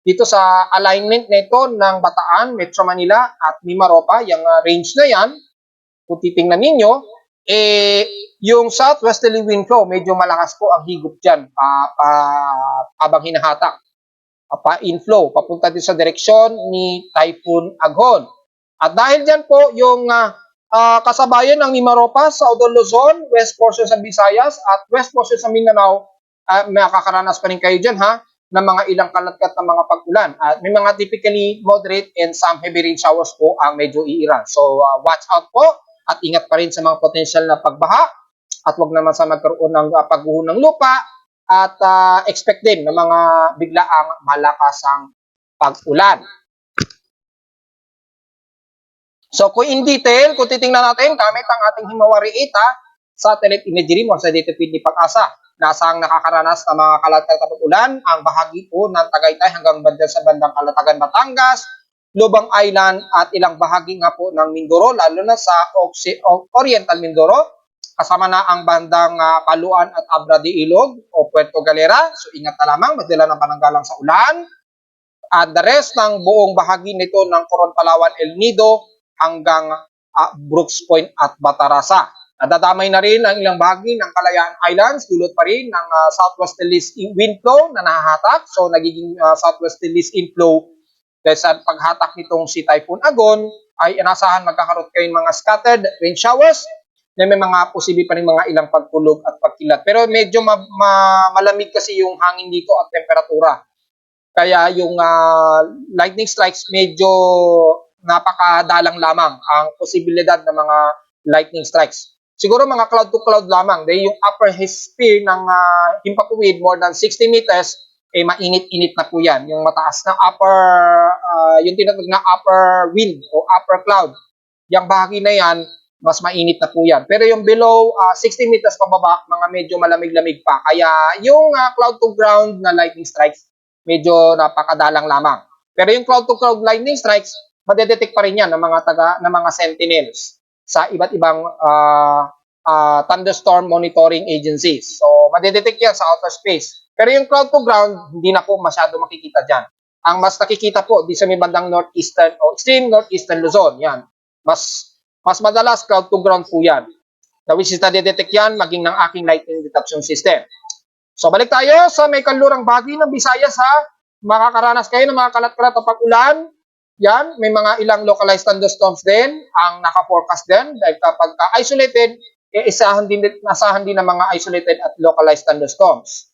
Speaker 1: dito sa alignment nito ng Bataan, Metro Manila at Mimaropa, yung range na yan, kung titingnan ninyo, yung southwesterly wind flow, medyo malakas po ang higop dyan habang hinahatak. Pa-inflow, papunta din sa direksyon ni Typhoon Agon. At dahil dyan po, yung kasabayan ng Mimaropa, Southern Luzon, west portion sa Visayas at west portion sa Mindanao, makakaranas pa rin kayo dyan ha, ng mga ilang kalatkat na mga pag-ulan. At may mga typically moderate and some heavy rain showers po ang medyo iiral. So, watch out po at ingat pa rin sa mga potential na pagbaha at wag naman sa magkaroon ng pagguho ng lupa at expect din ng mga biglaang malakasang pag-ulan. So, kung in detail, kung titingnan natin, gamit ang ating Himawari 8 satellite imagery mo sa data feed ni Pag-asa, nasang nakakaranas ng mga kalatag na pag-ulan ang bahagi po ng Tagaytay hanggang banda sa bandang Kalatagan, Batangas, Lubang Island at ilang bahagi nga po ng Mindoro, lalo na sa Oriental Mindoro, kasama na ang bandang Paluan at Abra de Ilog o Puerto Galera. So ingat na lamang, magdala ng pananggalang sa ulan. At the rest ng buong bahagi nito ng Coron, Palawan, El Nido hanggang Brooks Point at Batarasa. Nadadamay na rin ang ilang bahagi ng Kalayaan Islands, dulot pa rin ng southwesterly wind flow na nahahatak. So nagiging southwesterly inflow dahil sa paghatak nitong si Typhoon Agon ay inasahan magkakaroon kayo mga scattered rain showers na may mga posible pa rin mga ilang pagkulog at pagkilat. Pero medyo malamig kasi yung hangin dito at temperatura. Kaya yung lightning strikes medyo napakadalang lamang ang posibilidad ng mga lightning strikes. Siguro mga cloud to cloud lamang. Dahil yung upper hemisphere ng himpapawid more than 60 meters, mainit-init na po yan. Yung mataas na upper, yung tinatawag na upper wind o upper cloud, yung bahagi na yan, mas mainit na po yan. Pero yung below 60 meters pababa, mga medyo malamig-lamig pa. Kaya yung cloud to ground na lightning strikes, medyo napakadalang lamang. Pero yung cloud to cloud lightning strikes, madedetect pa rin yan ng mga sentinels sa iba't ibang thunderstorm monitoring agencies. So, madedetect yan sa outer space. Pero yung cloud to ground, hindi na po masyado makikita dyan. Ang mas nakikita po di sa may bandang northeastern o extreme northeastern Luzon, yan. Mas madalas cloud to ground po yan. Na which is nadedetect yan maging ng aking lightning detection system. So, balik tayo sa may kanlurang bahagi ng Visayas ha. Makakaranas kayo ng mga kalat-kalat na pag-ulan. Yan, may mga ilang localized thunderstorms din ang naka-forecast din. Dahil kapag isolated, asahan din ng mga isolated at localized thunderstorms.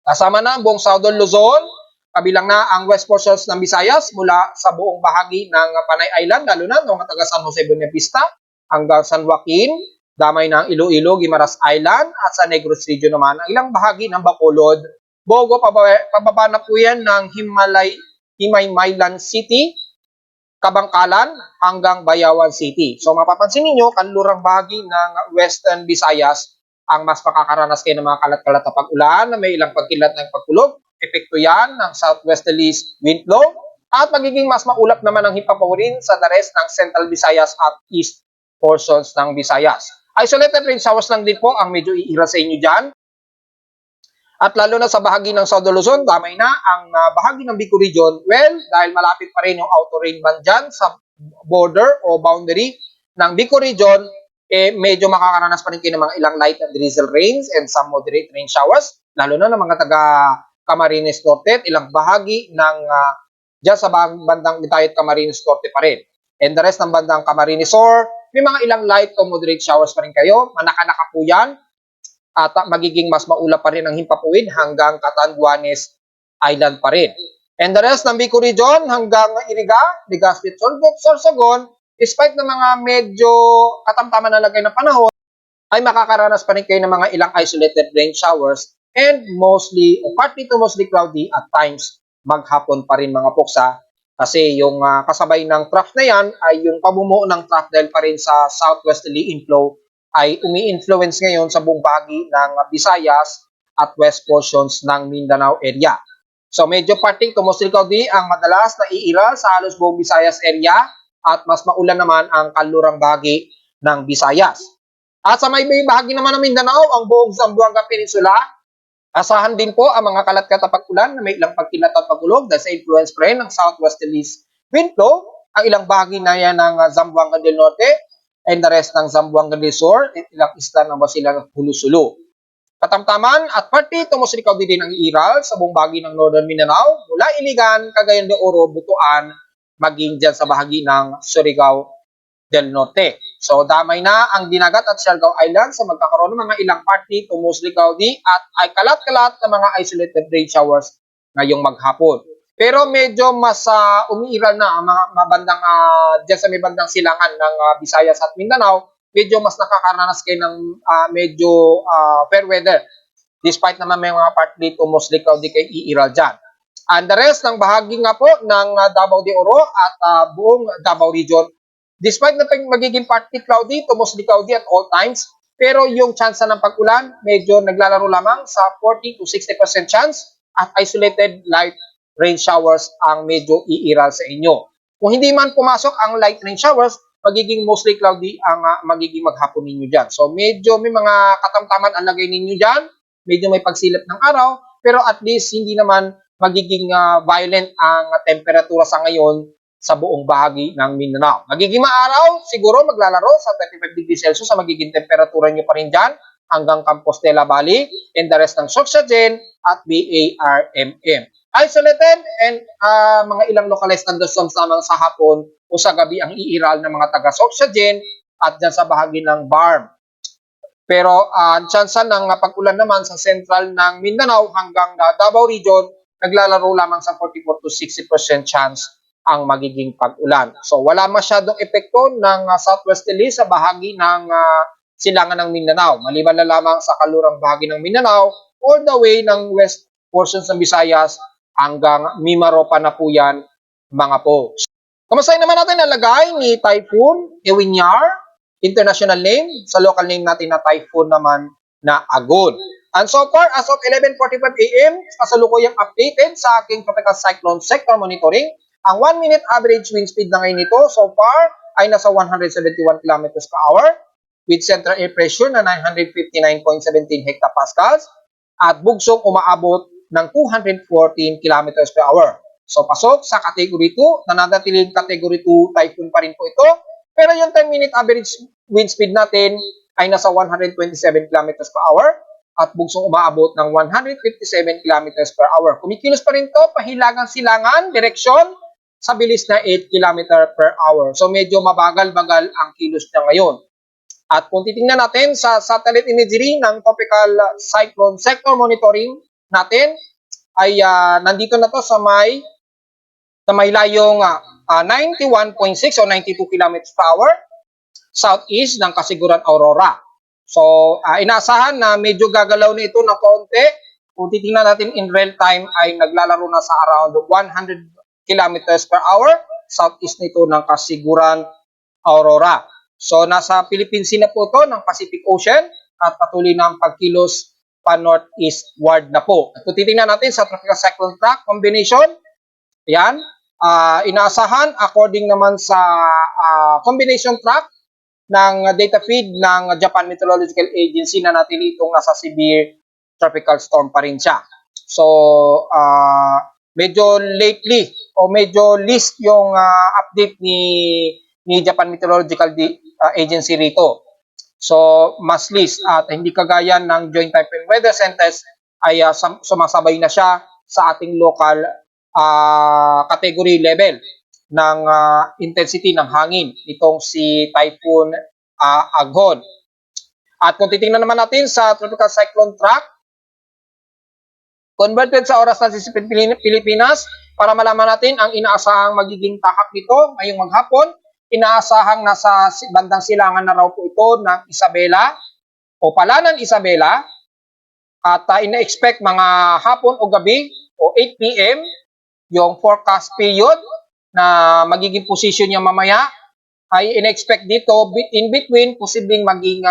Speaker 1: Kasama na ang buong Southern Luzon, kabilang na ang west portions ng Visayas mula sa buong bahagi ng Panay Island, lalo na mga taga San Jose Buenavista hanggang San Joaquin, damay ng Iloilo, Guimaras Island at sa Negros Region naman ang ilang bahagi ng Bacolod, Bogo, pababa na po yan ng Himaymaylan City, Kabangkalan hanggang Bayawan City. So mapapansin niyo kanlurang bahagi ng Western Visayas ang mas makakaranas kayo ng mga kalat-kalat na pag-ulan na may ilang pagkilat ng pagkulog. Epekto yan ng southwesterly wind flow at magiging mas maulap naman ang himpapawid sa the rest ng Central Visayas at East portions ng Visayas. Isolated rain showers lang din po ang medyo iira sa inyo dyan. At lalo na sa bahagi ng Southern Luzon, damay na ang bahagi ng Bicol Region. Well, dahil malapit pa rin yung outer rain band dyan sa border o boundary ng Bicol Region, medyo makakaranas pa rin kayo ng mga ilang light and drizzle rains and some moderate rain showers. Lalo na ng mga taga Camarines Norte, ilang bahagi ng dyan sa bandang Bitayot Camarines Norte pa rin. And the rest ng bandang Camarines Sur, may mga ilang light o moderate showers pa rin kayo. Manaka-naka po yan. At magiging mas maulap pa rin ang himpapuwid hanggang Catanduanes Island pa rin. And the rest ng Bicol Region hanggang Iriga, Legazpi, Sorsogon, despite ng mga medyo katamtaman na lagay ng panahon, ay makakaranas pa rin kayo ng mga ilang isolated rain showers and mostly o partly to mostly cloudy at times maghapon pa rin mga puksa. Kasi yung kasabay ng trough na yan ay yung pamumuo ng trough dahil pa rin sa southwesterly inflow ay umi-influence ngayon sa buong bahagi ng Visayas at west portions ng Mindanao area. So medyo partly to mostly cloudy ang madalas na iiral sa halos buong Visayas area at mas maulan naman ang kanlurang bahagi ng Visayas. At sa may bahagi naman ng Mindanao, ang buong Zamboanga Peninsula, asahan din po ang mga kalat-kalat na pag-ulan na may ilang pagkilat at pagulog dahil sa influence pa rin ng southwesterly wind flow, ang ilang bahagi na yan ng Zamboanga del Norte and the rest ng Zamboanga del Sur at ilang isla ng Basilan at Hulusulu. Katamtaman at partly to mostly cloudy din ang iiral sa buong bahagi ng Northern Mindanao mula Iligan, Cagayan de Oro, Butuan, maging dyan sa bahagi ng Surigao del Norte. So damay na ang Dinagat at Siargao Island sa magkakaroon ng mga ilang partly to mostly cloudy at ay kalat-kalat na mga isolated rain showers ngayong maghapon. Pero medyo mas umiiral na ang mga mabandang dyan sa may bandang silangan ng Visayas at Mindanao, medyo mas nakakaranas kayo ng medyo fair weather. Despite naman may mga partly to mostly cloudy kayo iiral dyan. And the rest ng bahagi nga po ng Davao de Oro at buong Davao Region, despite na magiging partly cloudy to mostly cloudy at all times, pero yung chance ng pag-ulan medyo naglalaro lamang sa 40 to 60% chance at isolated light rain showers ang medyo iiral sa inyo. Kung hindi man pumasok ang light rain showers, magiging mostly cloudy ang magiging maghapon ninyo dyan. So medyo may mga katamtaman ang lagay ninyo dyan, medyo may pagsilip ng araw, pero at least hindi naman magiging violent ang temperatura sa ngayon sa buong bahagi ng Mindanao. Magiging maaraw, siguro maglalaro sa 35 degrees Celsius sa magiging temperatura nyo pa rin dyan hanggang Compostela Valley and the rest ng Sorsogon at BARMM. Isolated and mga ilang localized thunderstorms lamang sa hapon o sa gabi ang iiral ng mga taga Sorsogon at dyan sa bahagi ng BARM. Pero chance ng pag-ulan naman sa central ng Mindanao hanggang Davao Region, naglalaro lamang sa 44 to 60% chance ang magiging pag-ulan. So wala masyadong epekto ng southwesterly sa bahagi ng silangan ng Mindanao. Maliban na lamang sa kalurang bahagi ng Mindanao, all the way ng west portions ng Visayas hanggang Mimaropa na po yan, mga po. Kamustahin naman natin ang lagay ni Typhoon Ewinyar international name, sa local name natin na typhoon naman na Agon. And so far, as of 11:45 AM, kasalukuyang updated sa aking tropical cyclone sector monitoring, ang 1-minute average wind speed na ngayon nito so far ay nasa 171 kilometers per hour with central air pressure na 959.17 hectopascals at bugsong umaabot ng 214 kilometers per hour. So pasok sa category 2, nananatiling category 2 typhoon pa rin po ito. Pero yung 10-minute average wind speed natin ay nasa 127 kilometers per hour at bugsong umaabot ng 157 kilometers per hour. Kumikilos pa rin to, pahilagang silangan, direksyon, sa bilis na 8 km per hour. So medyo mabagal-bagal ang kilos niya ngayon. At kung titingnan natin sa satellite imagery ng tropical cyclone sector monitoring natin, ay nandito na to sa may layong 91.6 o 92 km per hour southeast ng Kasiguran Aurora. So inaasahan na medyo gagalaw na ito ng konti. Kung titingnan natin in real time ay naglalaro na sa around 100 kilometers per hour southeast nito ng Kasiguran Aurora. So nasa Philippine Sea na po ito ng Pacific Ocean at patuloy na ang pagkilos pa northeastward na po. At kung titingnan natin sa tropical cyclone track combination, yan, inaasahan according naman sa combination track ng data feed ng Japan Meteorological Agency na natin itong nasa severe tropical storm pa rin siya. So, medyo lately o medyo least yung update ni Japan Meteorological Agency rito. So, mas least at hindi kagaya ng Joint Typhoon Weather Centers ay sumasabay na siya sa ating local category level ng intensity ng hangin itong si Typhoon Agon. At kung titingnan naman natin sa tropical cyclone track converted sa oras ng Pilipinas para malaman natin ang inaasahang magiging tahak nito ngayong maghapon, inaasahang nasa bandang silangan na raw po ito ng Isabela o Palanan Isabela at ina-expect mga hapon o gabi o 8 PM yung forecast period na magiging position niya mamaya ay in-expect dito in between posibleng maging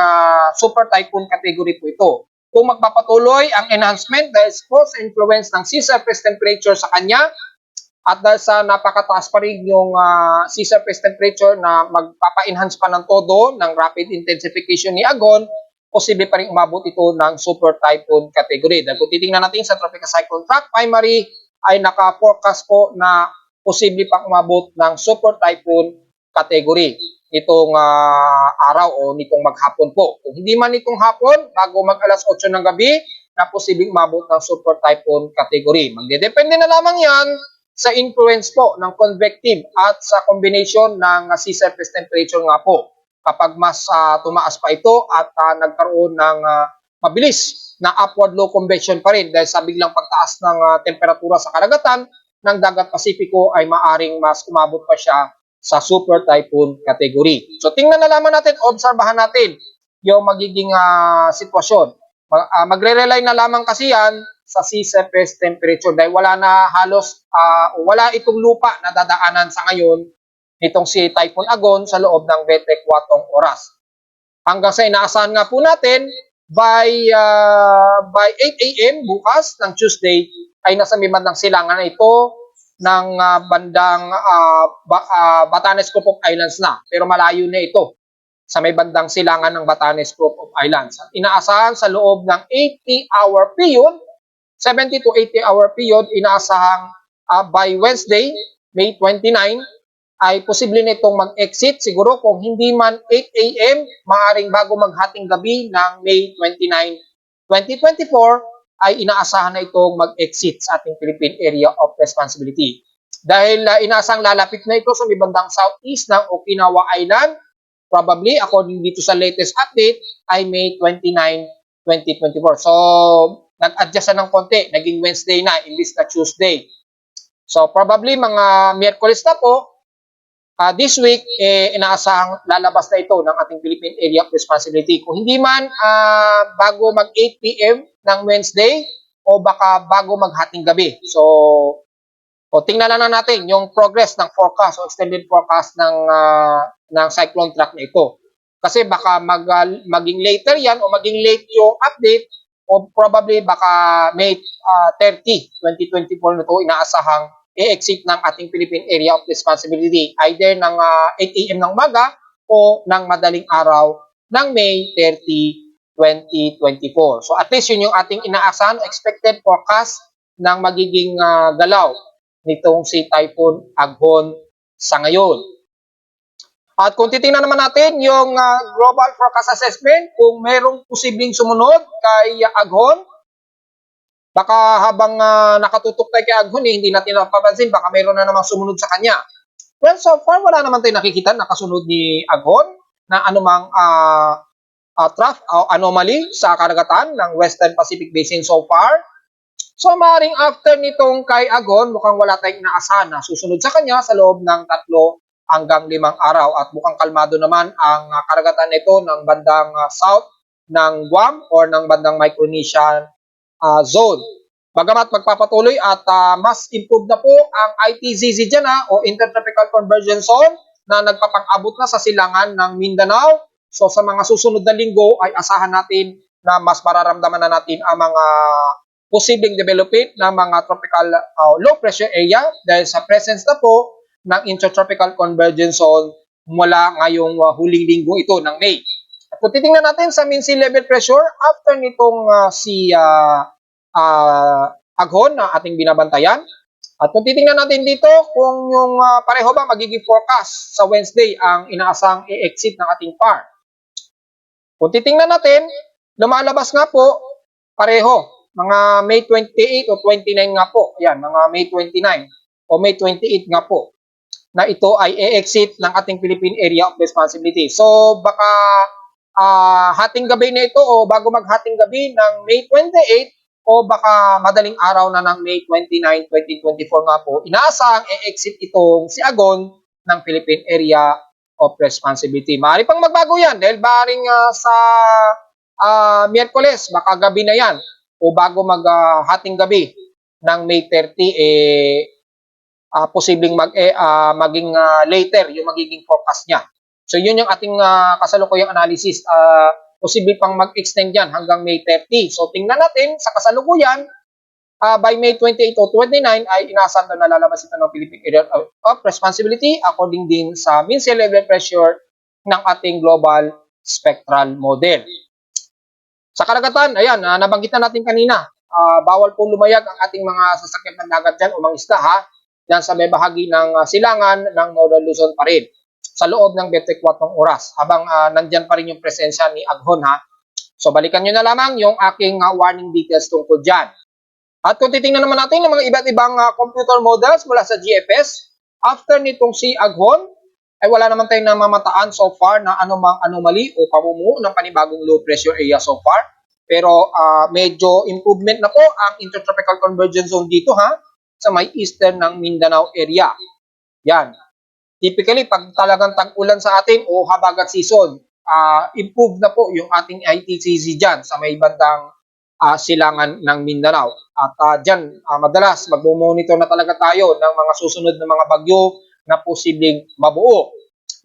Speaker 1: super typhoon category po ito. Kung magpapatuloy ang enhancement dahil sa influence ng sea surface temperature sa kanya at dahil sa napakataas pa rin yung sea surface temperature na magpapa-enhance pa ng todo ng rapid intensification ni Agon, posible pa rin umabot ito ng super typhoon category. Dahil kung titingnan natin sa tropical cyclone track primary ay naka-forecast po na posible pang umabot ng super typhoon category nitong araw o nitong maghapon po. Kung hindi man nitong hapon, bago mag alas 8 ng gabi, na posibleng umabot ng super typhoon category. Magdedepende na lamang yan sa influence po ng convective at sa combination ng sea surface temperature nga po. Kapag mas tumaas pa ito at nagkaroon ng mabilis na upward low convection pa rin dahil sa biglang pagtaas ng temperatura sa karagatan ng dagat Pasipiko ay maaring mas umabot pa siya sa super typhoon category. So tingnan na lamang natin, obserbahan natin yung magiging sitwasyon. Magre-rely na lamang kasi yan sa sea surface temperature dahil wala na halos, wala itong lupa na dadaanan sa ngayon nitong si Typhoon Agon sa loob ng 24 oras. Hanggang sa inaasahan nga po natin, by 8 AM bukas ng Tuesday ay nasa may bandang silangan na ito ng bandang Batanes Group of Islands na. Pero malayo na ito sa may bandang silangan ng Batanes Group of Islands. At inaasahan sa loob ng 80-hour period, 70 to 80-hour period, inaasahang by Wednesday, May 29, ay posible na itong mag-exit. Siguro kung hindi man 8 AM, maaaring bago maghating gabi ng May 29, 2024, ay inaasahan na itong mag-exit sa ating Philippine Area of Responsibility. Dahil inaasahang lalapit na ito sa may bandang southeast ng Okinawa Island, probably according dito sa latest update, ay May 29, 2024. So, nag-adjust na ng konti, naging Wednesday na, imbis na Tuesday. So, probably mga Miyerkules na po, this week, inaasahang lalabas na ito ng ating Philippine Area of Responsibility. Kung hindi man bago mag 8 PM ng Wednesday o baka bago maghating gabi. So, tingnan na natin yung progress ng forecast o extended forecast ng cyclone track na ito. Kasi baka maging later yan o maging late yung update o probably baka May 30, 2024 na ito inaasahang i-exit ng ating Philippine Area of Responsibility either ng 8 a.m. ng umaga o ng madaling araw ng May 30, 2024. So at least yun yung ating inaasahan, expected forecast ng magiging galaw nitong si Typhoon Aghon sa ngayon. At kung titingnan naman natin yung global forecast assessment, kung merong posibleng sumunod kay Aghon, baka habang nakatutok tayo kay Aghon, hindi natin napapansin, baka mayroon na namang sumunod sa kanya. Well, so far, wala naman tayo nakikita nakasunod ni Aghon na anumang trough o anomaly sa karagatan ng Western Pacific Basin so far. So, maaaring after nitong kay Aghon, mukhang wala tayong inaasahan na susunod sa kanya sa loob ng 3 hanggang 5 araw at mukhang kalmado naman ang karagatan nito ng bandang south ng Guam or ng bandang Micronesian zone. Bagamat magpapatuloy at mas improve na po ang ITZZ dyan o Intertropical Convergence Zone na nagpapang-abot na sa silangan ng Mindanao. So sa mga susunod na linggo ay asahan natin na mas mararamdaman na natin ang mga posibleng development ng mga tropical low pressure area dahil sa presence na po ng Intertropical Convergence Zone mula ngayong huling linggo ito ng May. At kung titingnan natin sa mean sea level pressure after nitong si Aghon na ating binabantayan. At kung titingnan natin dito kung yung pareho ba magiging forecast sa Wednesday ang inaasang i-exit ng ating PAR. Kung titingnan natin, lumalabas nga po pareho. Mga May 28 o 29 nga po. Yan, mga May 29 o May 28 nga po na ito ay i-exit ng ating Philippine Area of Responsibility. So baka hating gabi na ito o bago maghating gabi ng May 28 o baka madaling araw na ng May 29, 2024 nga po, inaasahang i-exit itong si Aghon ng Philippine Area of Responsibility. Maaari pang magbago yan dahil maaaring sa Miyerkules, baka gabi na yan o bago maghating gabi ng May 30, posibleng maging later yung magiging forecast niya. So yun yung ating kasalukuyang analysis. Posible pang mag-extend yan hanggang May 30. So tingnan natin sa kasalukuyan, by May 28 o 29 ay inaasahan na lalabas ito ng Philippine Area of Responsibility according din sa mean sea level pressure ng ating global spectral model. Sa karagatan, ayan, nabanggit na natin kanina, bawal po lumayag ang ating mga sasakyan ng dagat dyan o mga isda dyan sa may bahagi ng silangan ng Northern Luzon pa rin sa loob ng 24 oras habang nandyan pa rin yung presensya ni Aghon So balikan nyo na lamang yung aking warning details tungkol dyan. At kung titingnan naman natin ng mga iba't ibang computer models mula sa GFS, after nitong si Aghon, ay wala naman tayong namamataan so far na anumang anomaly o pamumuo ng panibagong low pressure area so far. Pero medyo improvement na po ang Intertropical Convergence Zone dito sa may eastern ng Mindanao area. Yan. Typically, pag talagang tag-ulan sa atin o habagat season, improve na po yung ating ITCZ dyan sa may bandang silangan ng Mindanao. At dyan, madalas magmo-monitor na talaga tayo ng mga susunod na mga bagyo na posibleng mabuo.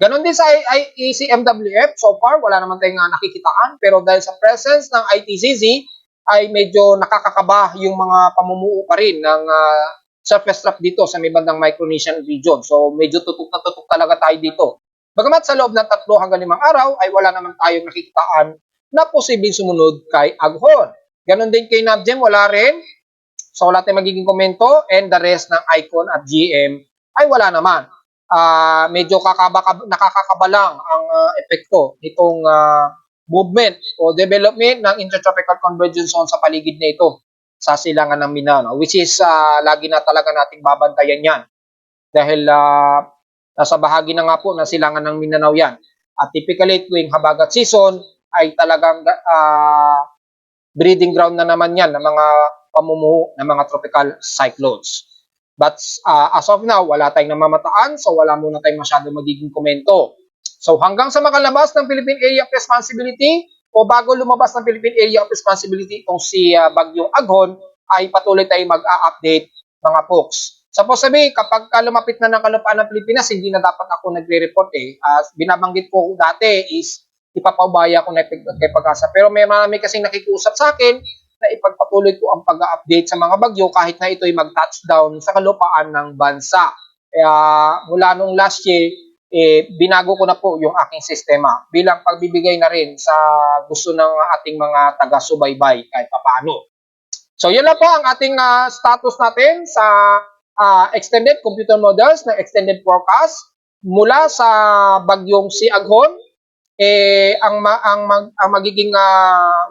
Speaker 1: Ganon din sa ECMWF, so far wala naman tayong nakikitaan, pero dahil sa presence ng ITCZ ay medyo nakakakaba yung mga pamumuo pa rin ng surface trough dito sa may bandang Micronesian region. So medyo tutok na tutok talaga tayo dito. Bagamat sa loob ng 3 hanggang 5 araw ay wala naman tayong nakikitaan na posibleng sumunod kay Aghon. Ganon din kay Navgem, wala rin. So wala tayong magiging komento and the rest ng Icon at GM ay wala naman. Medyo nakakakaba lang ang epekto nitong movement o development ng Intertropical Convergence Zone sa paligid na ito sa silangan ng Mindanao, which is lagi na talaga nating babantayan yan dahil nasa bahagi na nga po ng silangan ng Mindanao yan. At typically tuwing habagat season ay talagang breeding ground na naman yan ng mga pamumuo ng mga tropical cyclones. But as of now, wala tayong namamataan, so wala muna tayong masyado magiging komento. So hanggang sa makalabas ng Philippine Area of Responsibility o bago lumabas ng Philippine Area of Responsibility itong si Bagyong Aghon, ay patuloy tayong mag-a-update mga folks. Suppose sabi, kapag lumapit na ng kalupaan ng Pilipinas, hindi na dapat ako nagre-report . Binabanggit ko dati is ipapaubaya ko na epekto kay Pag-asa. Pero may marami kasing nakikiusap sa akin na ipagpatuloy ko ang pag-update sa mga bagyo kahit na ito'y mag-touchdown sa kalupaan ng bansa. Kaya mula nung last year, binago ko na po yung aking sistema bilang pagbibigay na rin sa gusto ng ating mga taga-subaybay kahit papaano. So yun na po ang ating status natin sa extended computer models ng extended forecast mula sa bagyong si Aghon. Ang magiging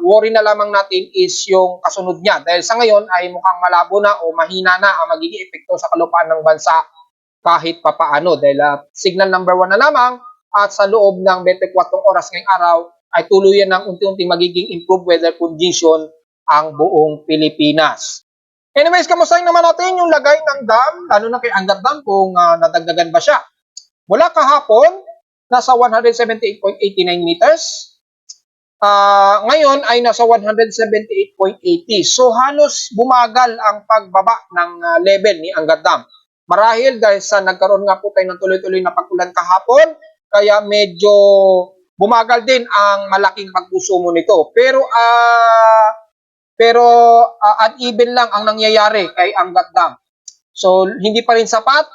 Speaker 1: worry na lamang natin is yung kasunod niya dahil sa ngayon ay mukhang malabo na o mahina na ang magiging epekto sa kalupaan ng bansa kahit papaano dahil signal number 1 na lamang at sa loob ng 24 oras ngayong araw ay tuluyan ng unti-unti magiging improved weather condition ang buong Pilipinas. Anyways, kamustahin naman natin yung lagay ng dam, lalo na kay Angat Dam kung nadagdagan ba siya. Mula kahapon, nasa 178.89 meters. Ngayon ay nasa 178.80. So halos bumagal ang pagbaba ng level ni Angat Dam. Marahil dahil sa nagkaroon nga po tayo ng tuloy-tuloy na pag-ulan kahapon, kaya medyo bumagal din ang malaking pagkusumo nito. Pero uneven lang ang nangyayari kay Angat Dam. So hindi pa rin sapat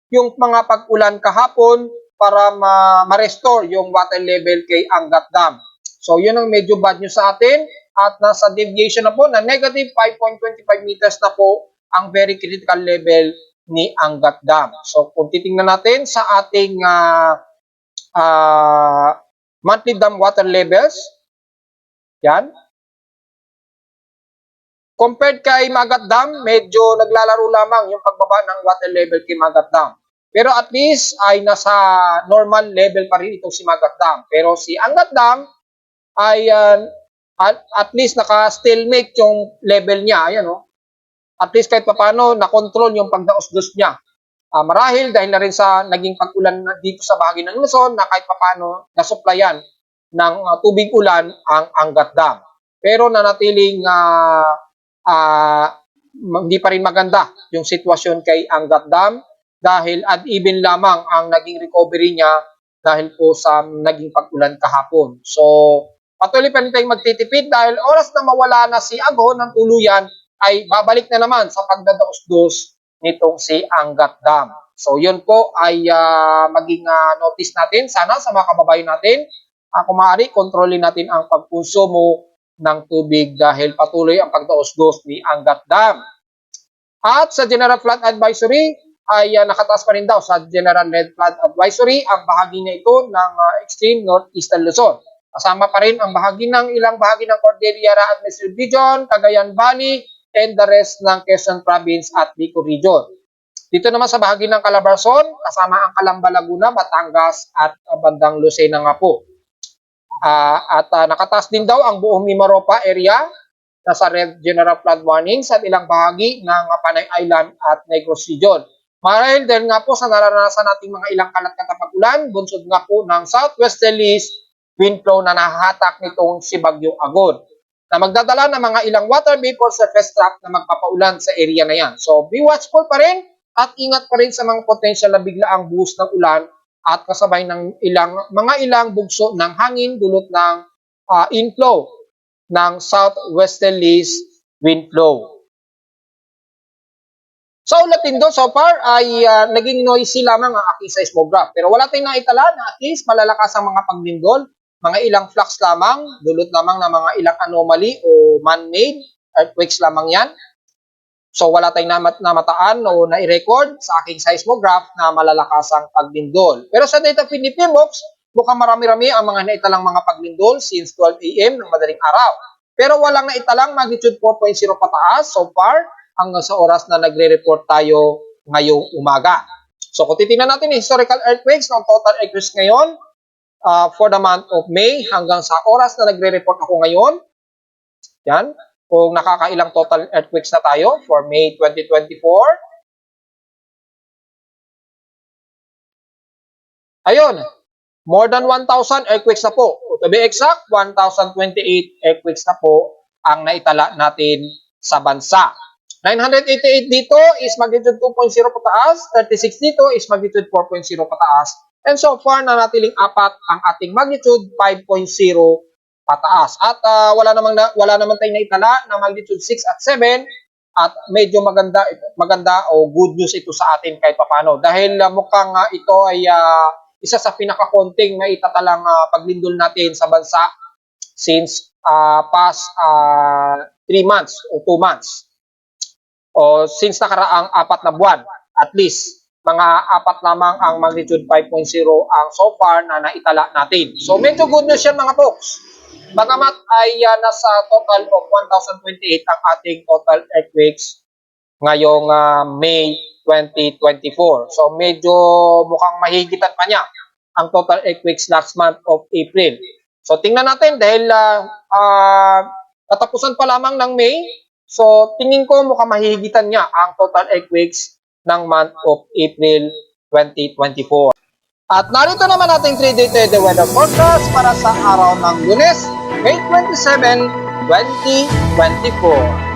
Speaker 1: yung mga pag-ulan kahapon para ma-restore yung water level kay Angat Dam. So yun ang medyo bad news sa atin at nasa deviation na po na negative 5.25 meters na po ang very critical level ni Angat Dam. So kung titingnan natin sa ating monthly dam water levels, yan. Compared kay Magat Dam, medyo naglalaro lamang yung pagbaba ng water level kay Magat Dam. Pero at least ay nasa normal level pa rin itong si Magat Dam. Pero si Angat Dam ay at least naka-stalemate yung level niya. Ayan, oh. At least kahit paano na-control yung pagdaos-dos niya. Marahil dahil na rin sa naging pag-ulan dito sa bahagi ng Luzon na kahit paano nasupplyan ng tubig ulan ang Angat Dam. Pero nanatiling hindi pa rin maganda yung sitwasyon kay Angat Dam dahil uneven lamang ang naging recovery niya dahil po sa naging pag-ulan kahapon. So, patuloy pa rin tayong magtitipid dahil oras na mawala na si Aghon ng tuluyan ay babalik na naman sa pagdadaos-dos nitong si Angat Dam. So, yun po ay maging notice natin sana sa mga kababayan natin. Kung maaari, kontrolin natin ang pagkonsumo ng tubig dahil patuloy ang pagdaos-dos ni Angat Dam. At sa General Flood Advisory ay nakataas pa rin daw sa General Red Flood Advisory ang bahagi na ito ng extreme northeastern Luzon. Kasama pa rin ang bahagi ng ilang bahagi ng Cordillera Administrative Region, Cagayan Valley, and the rest ng Quezon Province at Bicol Region. Dito naman sa bahagi ng Calabarzon, kasama ang Calamba, Laguna, Batangas at bandang Lucena nga po. Nakataas din daw ang buong Mimaropa area nasa Red General Flood Warning sa ilang bahagi ng Panay Island at Negros Region. Marahil dahil nga po sa naranasan nating mga ilang kalat na pag-ulan, bunsod nga po ng southwesterlies wind flow na nahahatak nitong si Bagyong Aghon na magdadala ng mga ilang water vapor surface trap na magpapaulan sa area na yan. So be watchful pa rin at ingat pa rin sa mga potential na biglaang buhos ng ulan at kasabay ng mga ilang bugso ng hangin dulot ng inflow ng southwesterlies wind flow. Sa ulatin doon, so far ay naging noisy lamang ang aking seismograph. Pero wala tayong naitala na at least malalakas ang mga paglindol. Mga ilang flux lamang, dulot lamang ng mga ilang anomaly o man-made earthquakes lamang yan. So wala tayong namataan o na-record sa aking seismograph na malalakas ang paglindol. Pero sa data feed ni PMOX, mukhang marami-rami ang mga naitalang mga paglindol since 12 AM ng madaling araw. Pero walang naitalang magnitude 4.0 pataas so far hanggang sa oras na nagre-report tayo ngayong umaga. So kung titingnan natin yung historical earthquakes ng total earthquakes ngayon, for the month of May hanggang sa oras na nagre-report ako ngayon. Yan. Kung nakakailang total earthquakes na tayo for May 2024. Ayun. More than 1,000 earthquakes na po. To be exact, 1,028 earthquakes na po ang naitala natin sa bansa. 988 dito is magnitude 2.0 pataas, 36 dito is magnitude 4.0 pataas, And so far, nanatiling 4 ang ating magnitude 5.0 pataas. At wala naman tayong naitala na magnitude 6 at 7 at medyo maganda o good news ito sa atin kahit papano. Dahil mukhang ito ay isa sa pinakakonting maitatalang paglindol natin sa bansa since past 3 months o 2 months. O since nakaraang 4 na buwan, at least mga 4 lamang ang magnitude 5.0 ang so far na naitala natin. So medyo good news yan mga folks. Bagamat ay nasa total of 1,028 ang ating total earthquakes ngayong May 2024. So medyo mukhang mahigitan pa niya ang total earthquakes last month of April. So tingnan natin dahil katapusan pa lamang ng May. So tingin ko mukhang mahihigitan niya ang total earthquakes ng month of April 2024. At narito naman ating 3-day weather forecast para sa araw ng Lunes, May 27, 2024.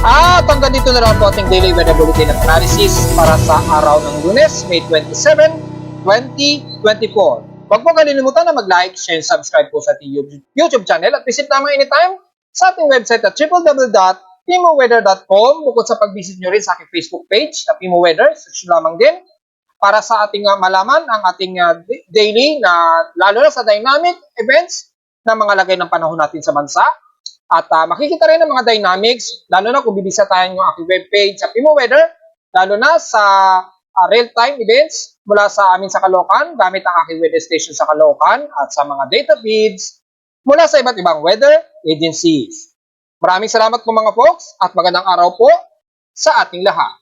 Speaker 1: At hanggang dito na lang po ating daily weather bulletin at analysis para sa araw ng Lunes, May 27, 2024. Huwag po kalilimutan na mag-like, share, and subscribe po sa ating YouTube channel at visit naman anytime sa ating website at www.pimoweather.com. Bukod sa pag-visit nyo rin sa aking Facebook page na Pimo Weather, search lamang din para sa ating malaman ang ating daily na lalo na sa dynamic events na mga lagay ng panahon natin sa bansa. At makikita rin ang mga dynamics, lalo na kung bibisitahin yung aking webpage sa Pimo Weather, lalo na sa real-time events mula sa amin sa Caloocan, gamit ang aking weather station sa Caloocan at sa mga data feeds mula sa iba't ibang weather agencies. Maraming salamat po mga folks at magandang araw po sa ating lahat.